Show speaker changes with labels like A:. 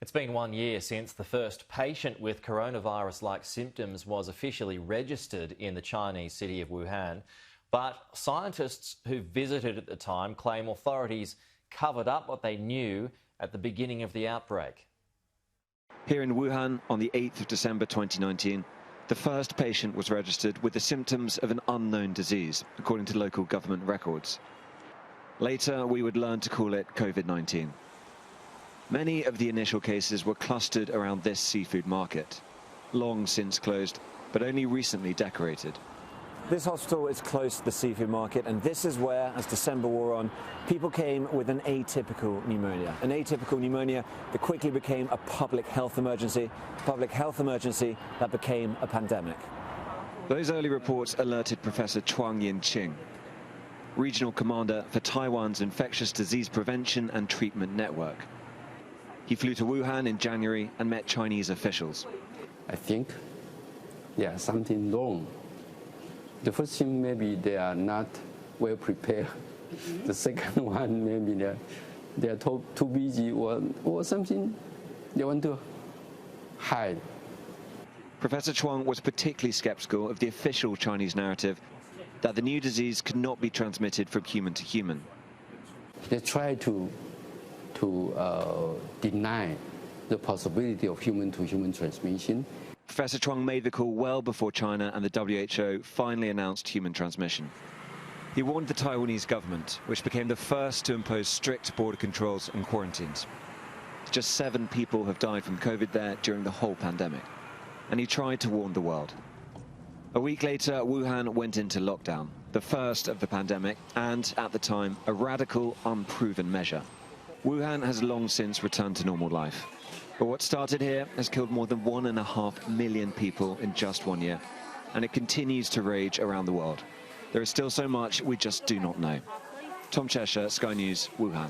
A: It's been 1 year since the first patient with coronavirus-like symptoms was officially registered in the Chinese city of Wuhan. But scientists who visited at the time claim authorities covered up what they knew at the beginning of the outbreak.
B: Here in Wuhan, on the 8th of December 2019, the first patient was registered with the symptoms of an unknown disease, according to local government records. Later, we would learn to call it COVID-19. Many of the initial cases were clustered around this seafood market, long since closed, but only recently decorated.
C: This hospital is close to the seafood market, and this is where, as December wore on, people came with an atypical pneumonia. An atypical pneumonia that quickly became a public health emergency that became a pandemic.
B: Those early reports alerted Professor Chuang Yin-ching, regional commander for Taiwan's Infectious Disease Prevention and Treatment Network. He flew to Wuhan in January and met Chinese officials.
D: I think there's something wrong. The first thing, maybe they are not well prepared. The second one, maybe they are too busy or something they want to hide.
B: Professor Chuang was particularly skeptical of the official Chinese narrative that the new disease could not be transmitted from human to human.
D: They try to deny the possibility of human-to-human transmission.
B: Professor Chuang made the call well before China and the WHO finally announced human transmission. He warned the Taiwanese government, which became the first to impose strict border controls and quarantines. Just 7 people have died from COVID there during the whole pandemic, and he tried to warn the world. A week later, Wuhan went into lockdown, the first of the pandemic, and at the time, a radical, unproven measure. Wuhan has long since returned to normal life. But what started here has killed more than 1.5 million people in just 1 year, and it continues to rage around the world. There is still so much we just do not know. Tom Cheshire, Sky News, Wuhan.